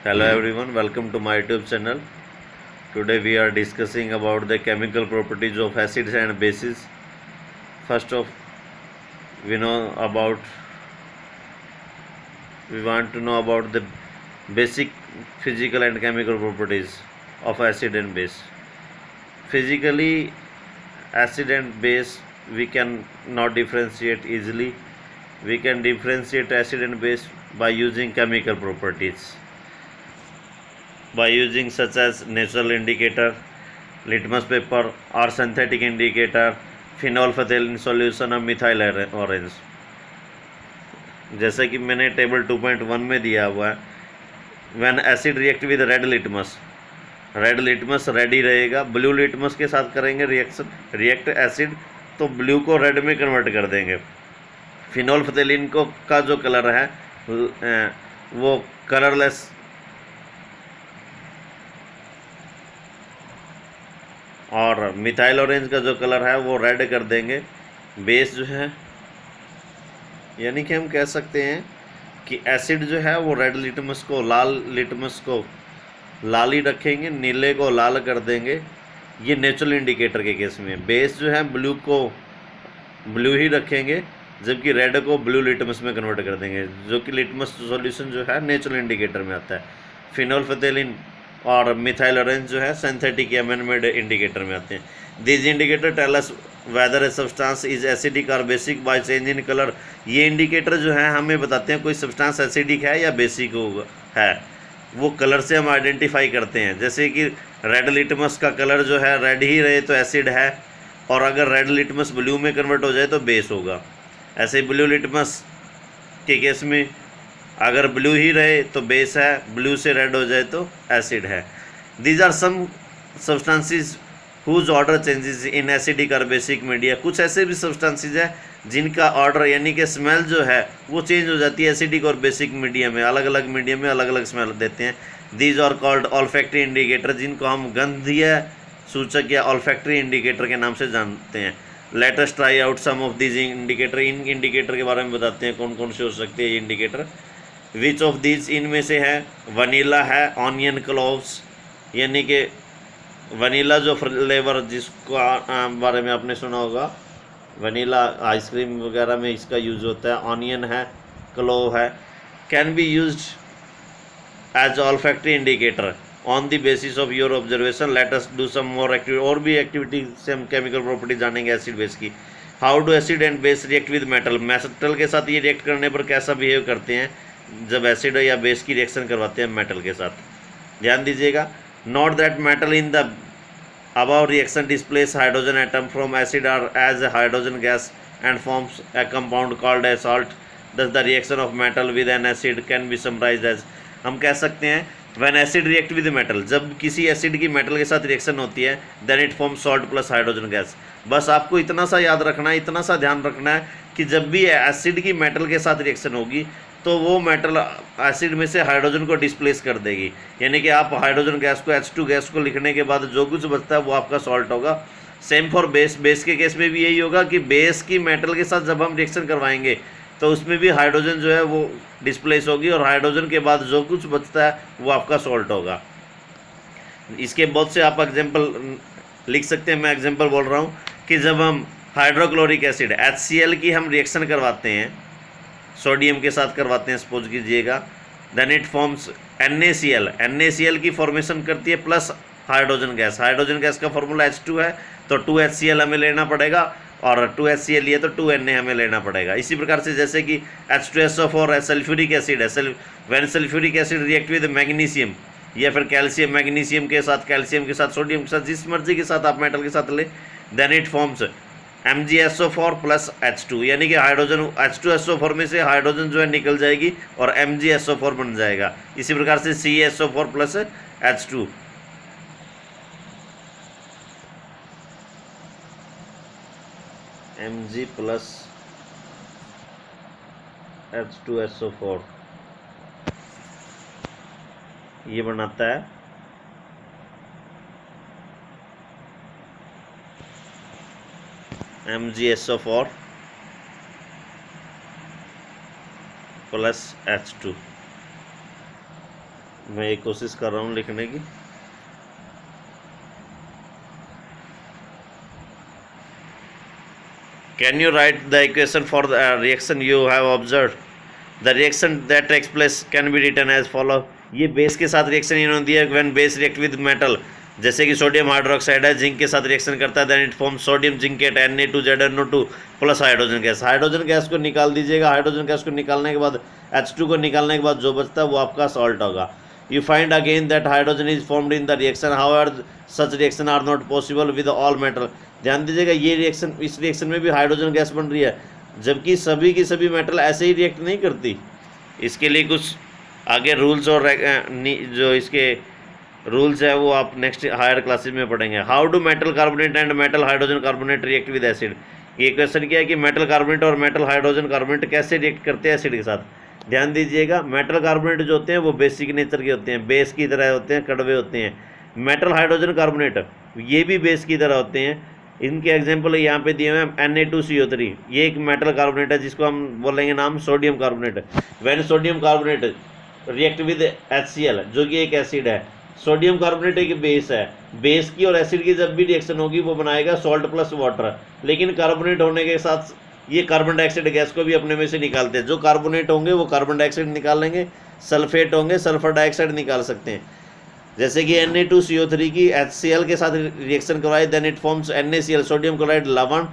Hello everyone, welcome to my YouTube channel. Today we are discussing about the chemical properties of acids and bases. First of we want to know about the basic physical and chemical properties of acid and base. Physically, acid and base we can not differentiate easily. We can differentiate acid and base by using chemical properties, by using such as natural indicator, litmus paper or synthetic indicator, phenol phthalate solution और methyl orange. जैसा कि मैंने table 2.1 में दिया हुआ है, when acid react with red litmus red ही रहेगा. ब्लू लिटमस के साथ करेंगे रिएक्ट एसिड तो ब्लू को रेड में कन्वर्ट कर देंगे. फिनोल फथेलिन को का जो कलर है वो कलरलेस और मिथाइल ऑरेंज का जो कलर है वो रेड कर देंगे. बेस जो है, यानी कि हम कह सकते हैं कि एसिड जो है वो रेड लिटमस को लाल ही रखेंगे, नीले को लाल कर देंगे. ये नेचुरल इंडिकेटर के केस में. बेस जो है ब्लू को ब्लू ही रखेंगे, जबकि रेड को ब्लू लिटमस में कन्वर्ट कर देंगे, जो कि लिटमस सॉल्यूशन जो है नेचुरल इंडिकेटर में आता है. फिनोल फथेलिन और मिथाइल ऑरेंज जो है सिंथेटिक या मैन-मेड इंडिकेटर में आते हैं. This indicator tell us whether a substance is acidic और basic by change in colour. ये इंडिकेटर जो है हमें बताते हैं कोई सब्सटेंस एसिडिक है या बेसिक है. वो कलर से हम आइडेंटिफाई करते हैं. जैसे कि रेड लिटमस का कलर जो है रेड ही रहे तो एसिड है, और अगर रेड लिटमस ब्लू में कन्वर्ट हो जाए तो बेस होगा. ऐसे ही ब्लू लिटमस के केस में अगर ब्लू ही रहे तो बेस है, ब्लू से रेड हो जाए तो एसिड है. These are some substances whose odour changes in acidic और बेसिक मीडिया. कुछ ऐसे भी सब्सटेंसेस है जिनका ऑर्डर यानी कि स्मेल जो है वो चेंज हो जाती है एसिडिक और बेसिक मीडिया में. अलग अलग मीडियम में अलग अलग स्मेल देते हैं. These are called olfactory indicator, जिनको हम गंधीय सूचक या ऑल्फैक्टरी इंडिकेटर के नाम से जानते हैं. Let us try out some of these indicator. इन इंडिकेटर के बारे में बताते हैं कौन कौन से हो सकते हैं ये इंडिकेटर. विच ऑफ दीज, इनमें से है वनीला है, ऑनियन क्लोव्स, यानी कि वनीला जो फ्लेवर जिसको बारे में आपने सुना होगा, वनीला आइसक्रीम वगैरह में इसका यूज़ होता है. ऑनियन है, क्लोव है. Can be used as olfactory indicator on the basis of your observation. Let us do some more activity. और भी एक्टिविटी से हम केमिकल प्रॉपर्टी जानेंगे एसिड बेस की. How do acid and base react with metal. Metal के साथ ये react करने पर कैसा बिहेव करते हैं जब एसिड या बेस की रिएक्शन करवाते हैं मेटल के साथ. ध्यान दीजिएगा. Note that metal in the above reaction displace hydrogen atom from acid or as a hydrogen gas and forms a compound called as salt. Thus the reaction of metal with an acid can be summarized as, हम कह सकते हैं when acid react with metal, जब किसी acid की metal के साथ reaction होती है then it forms salt plus hydrogen gas. बस आपको इतना सा याद रखना है, इतना सा ध्यान रखना है कि जब भी एसिड की मेटल के साथ रिएक्शन होगी तो वो मेटल एसिड में से हाइड्रोजन को डिस्प्लेस कर देगी. यानी कि आप हाइड्रोजन गैस को H2 गैस को लिखने के बाद जो कुछ बचता है वो आपका सॉल्ट होगा. Same for base. बेस के केस में भी यही होगा कि बेस की मेटल के साथ जब हम रिएक्शन करवाएंगे तो उसमें भी हाइड्रोजन जो है वो डिस्प्लेस होगी, और हाइड्रोजन के बाद जो कुछ बचता है वो आपका सॉल्ट होगा. इसके बहुत से आप एग्जाम्पल लिख सकते हैं. मैं एग्जाम्पल बोल रहा हूँ कि जब हम हाइड्रोक्लोरिक एसिड HCl की हम रिएक्शन करवाते हैं, सोडियम के साथ करवाते हैं सपोज कीजिएगा, then it forms NaCl. NaCl की फॉर्मेशन करती है plus hydrogen gas. Hydrogen gas का फॉर्मूला H2 है तो 2HCl हमें लेना पड़ेगा, और 2HCl लिए तो 2Na हमें लेना पड़ेगा. इसी प्रकार से जैसे कि H2SO4 सल्फ्यूरिक एसिड है. When sulphuric acid react with magnesium या फिर कैल्शियम, मैग्नीशियम के साथ, कैल्शियम के साथ, सोडियम के साथ, जिस मर्जी के साथ आप मेटल के साथ ले, then it forms MgSO4 plus H2. यानी कि हाइड्रोजन H2SO4 में से हाइड्रोजन जो है निकल जाएगी और MgSO4 बन जाएगा. इसी प्रकार से CaSO4 plus H2. Mg plus H2SO4 ये बनाता है MgSO4 प्लस H2. मैं एक कोशिश कर रहा हूँ लिखने की। Can you write the equation for the reaction you have observe? The reaction that takes place can be written as follow. ये बेस के साथ रिएक्शन इन्होंने दिया, when base react with metal, जैसे कि सोडियम हाइड्रोक्साइड है, जिंक के साथ रिएक्शन करता है, then it form sodium zincate Na2ZnO2 plus hydrogen gas. Hydrogen gas को निकाल दीजिएगा। हाइड्रोजन गैस को निकालने के बाद H2 को निकालने के बाद जो बचता है वो आपका सॉल्ट होगा। You find again that hydrogen is formed in the reaction, however such reaction are not possible with all metal. ध्यान दीजिएगा, ये रिएक्शन, इस रिएक्शन में भी हाइड्रोजन गैस बन रही है, जबकि सभी की सभी मेटल ऐसे ही रिएक्ट नहीं करती। इसके लिए कुछ आगे रूल्स और जो इसके रूल्स है वो आप नेक्स्ट हायर क्लासेस में पढ़ेंगे। How do metal carbonate and metal hydrogen carbonate react with acid. ये क्वेश्चन क्या है कि मेटल कार्बोनेट और मेटल हाइड्रोजन कार्बोनेट कैसे रिएक्ट करते हैं एसिड के साथ। ध्यान दीजिएगा, मेटल कार्बोनेट जो होते हैं वो बेसिक नेचर के होते हैं, बेस की तरह होते हैं, कड़वे होते हैं। मेटल हाइड्रोजन कार्बोनेट ये भी बेस की तरह होते हैं। इनके एग्जाम्पल यहाँ पे दिए हुए हैं Na2CO3, ये एक मेटल कार्बोनेट है जिसको हम बोलेंगे नाम sodium carbonate. When sodium carbonate react with HCl जो कि एक एसिड है, सोडियम कार्बोनेट एक बेस है, बेस की और एसिड की जब भी रिएक्शन होगी वो बनाएगा सॉल्ट प्लस वाटर। लेकिन कार्बोनेट होने के साथ ये कार्बन डाइऑक्साइड गैस को भी अपने में से निकालते हैं। जो कार्बोनेट होंगे वो कार्बन डाइऑक्साइड निकाल लेंगे, सल्फेट होंगे सल्फर डाइऑक्साइड निकाल सकते हैं। जैसे कि Na2CO3 की HCl के साथ रिएक्शन करवाए, then it forms NaCl sodium chloride लवण,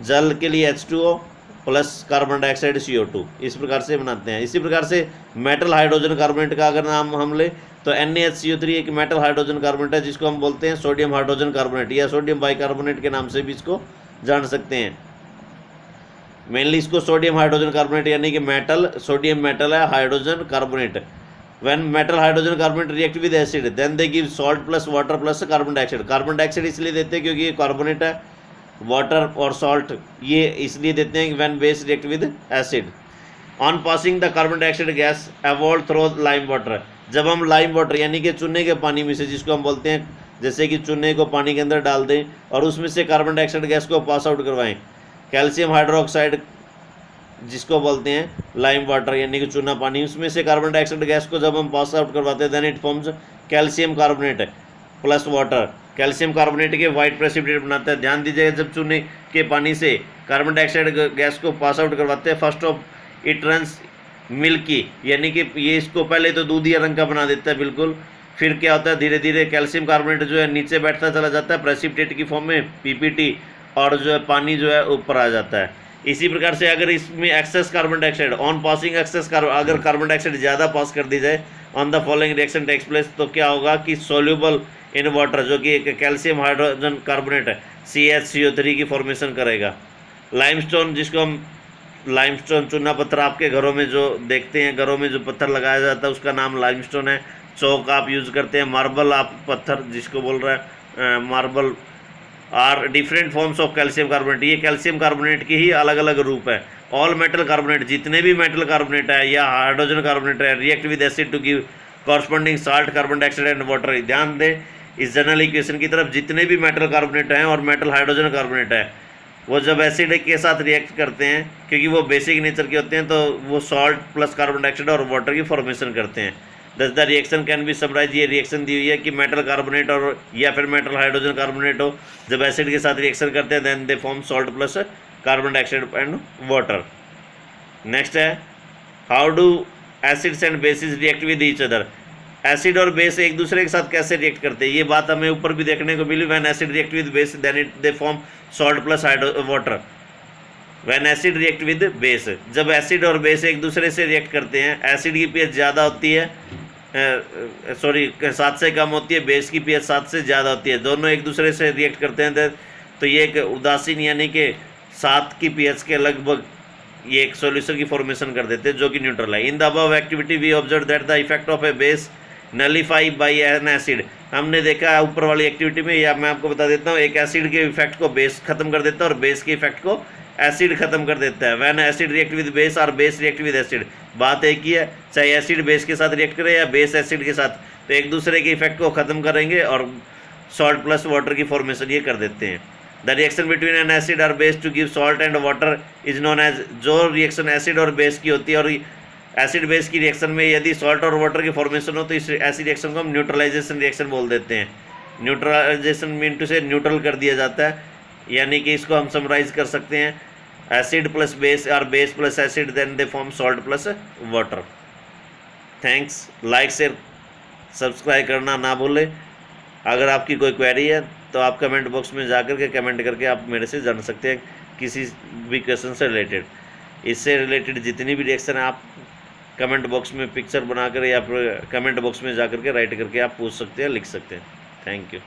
जल के लिए H2O plus carbon dioxide CO2, इस प्रकार से बनाते हैं। इसी प्रकार से मेटल हाइड्रोजन कार्बोनेट का अगर नाम हम ले तो NaHCO3 एक मेटल हाइड्रोजन कार्बोनेट है जिसको हम बोलते हैं सोडियम हाइड्रोजन कार्बोनेट या सोडियम बाइकार्बोनेट के नाम से भी इसको जान सकते हैं। मेनली इसको सोडियम हाइड्रोजन कार्बोनेट यानी कि मेटल, सोडियम मेटल है, hydrogen carbonate. When metal hydrogen carbonate react with acid then they give salt plus water plus carbon dioxide. Carbon dioxide इसलिए देते हैं क्योंकि ये कार्बोनेट है, वाटर और सॉल्ट ये इसलिए देते हैं कि when base react with acid. On passing the carbon dioxide gas evolve through lime water. जब हम लाइम वाटर यानी कि चूने के पानी में से, जिसको हम बोलते हैं जैसे कि चूने को पानी के अंदर डाल दें और उसमें से कार्बन डाइऑक्साइड गैस को पास आउट करवाएं, कैल्शियम हाइड्रोक्साइड जिसको बोलते हैं लाइम वाटर यानी कि चूना पानी, उसमें से कार्बन डाइऑक्साइड गैस को जब हम पास आउट करवाते हैं then it forms calcium carbonate plus water. Calcium carbonate के वाइट प्रेसिपिटेट बनाता है। ध्यान दीजिएगा, जब चूने के पानी से कार्बन डाइऑक्साइड गैस को पास आउट करवाते हैं, first of it runs milky यानी कि ये इसको पहले तो दूधिया रंग का बना देता है बिल्कुल। फिर क्या होता है, धीरे धीरे कैल्शियम कार्बोनेट जो है नीचे बैठता चला जाता है प्रेसिपिटेट की फॉर्म में PPT, और जो है पानी जो है ऊपर आ जाता है। इसी प्रकार से अगर इसमें excess carbon dioxide on passing excess अगर कार्बन डाइऑक्साइड ज़्यादा पास कर दी जाए on the following reaction takes place, तो क्या होगा कि सोल्यूबल इन वाटर जो कि एक कैल्शियम हाइड्रोजन कार्बोनेट है CHCO3 की फॉर्मेशन करेगा। लाइमस्टोन जिसको हम लाइमस्टोन चूना पत्थर आपके घरों में जो देखते हैं, घरों में जो पत्थर लगाया जाता है उसका नाम लाइमस्टोन है। चौक आप यूज़ करते हैं, मार्बल आप पत्थर जिसको बोल रहा है marble are different forms of calcium carbonate. ये कैल्शियम कार्बोनेट की ही अलग अलग रूप है। ऑल मेटल कार्बोनेट जितने भी मेटल कार्बोनेट है या हाइड्रोजन कार्बोनेट है react with acid to give corresponding salt carbon dioxide and water. ध्यान दें इस जनरल इक्वेशन की तरफ, जितने भी मेटल कार्बोनेट हैं और मेटल हाइड्रोजन कार्बोनेट है वो जब एसिड के साथ रिएक्ट करते हैं क्योंकि वो बेसिक नेचर के होते हैं तो वो सॉल्ट प्लस कार्बन डाइऑक्साइड और वाटर की फॉर्मेशन करते हैं। Thus the reaction can be summarise. ये रिएक्शन दी हुई है कि मेटल कार्बोनेट और या फिर मेटल हाइड्रोजन कार्बोनेट हो, जब एसिड के साथ रिएक्शन करते हैं then they form salt plus carbon dioxide and water. Next है how do acids and bases react with each other. Acid और बेस एक दूसरे के साथ कैसे रिएक्ट करते हैं, ये बात हमें ऊपर भी देखने को मिली। When acid react with base then it they form salt plus water. When acid react with base, जब एसिड और बेस एक दूसरे से रिएक्ट करते हैं, एसिड की pH ज़्यादा होती है, 7 से कम होती है, बेस की pH 7 से ज़्यादा होती है, दोनों एक दूसरे से रिएक्ट करते हैं तो ये एक उदासीन यानी कि 7 की pH के लगभग ये एक सॉल्यूशन की फॉर्मेशन कर देते हैं जो कि न्यूट्रल है। In the above activity we observe that the effect of a base nullify by an acid. हमने देखा ऊपर वाली एक्टिविटी में, या मैं आपको बता देता हूँ, एक एसिड के इफेक्ट को बेस खत्म कर देता है और बेस के इफेक्ट को एसिड खत्म कर देता है। When acid react with base और बेस रिएक्ट विद एसिड, बात एक ही है, चाहे एसिड बेस के साथ रिएक्ट करे या बेस एसिड के साथ, तो एक दूसरे के इफेक्ट को खत्म करेंगे और सॉल्ट प्लस वाटर की फॉर्मेशन ये कर देते हैं। The reaction between an acid और base to give salt and water is known as. जो रिएक्शन एसिड और बेस की होती है और एसिड बेस की रिएक्शन में यदि सॉल्ट और वाटर की फॉर्मेशन हो तो इस ऐसी रिएक्शन को हम न्यूट्रलाइजेशन रिएक्शन बोल देते हैं। न्यूट्रलाइजेशन मीन से न्यूट्रल कर दिया जाता है, यानी कि इसको हम समराइज कर सकते हैं एसिड प्लस बेस और base plus acid then they form salt plus water. Thanks. Like share subscribe करना ना भूलें। अगर आपकी कोई क्वेरी है तो आप कमेंट बॉक्स में जाकर के कमेंट करके आप मेरे से जान सकते हैं किसी भी क्वेश्चन से रिलेटेड। इससे रिलेटेड जितनी भी रिएक्शन है आप कमेंट बॉक्स में पिक्चर बनाकर या फिर कमेंट बॉक्स में जाकर के राइट करके आप पूछ सकते हैं, लिख सकते हैं। Thank you.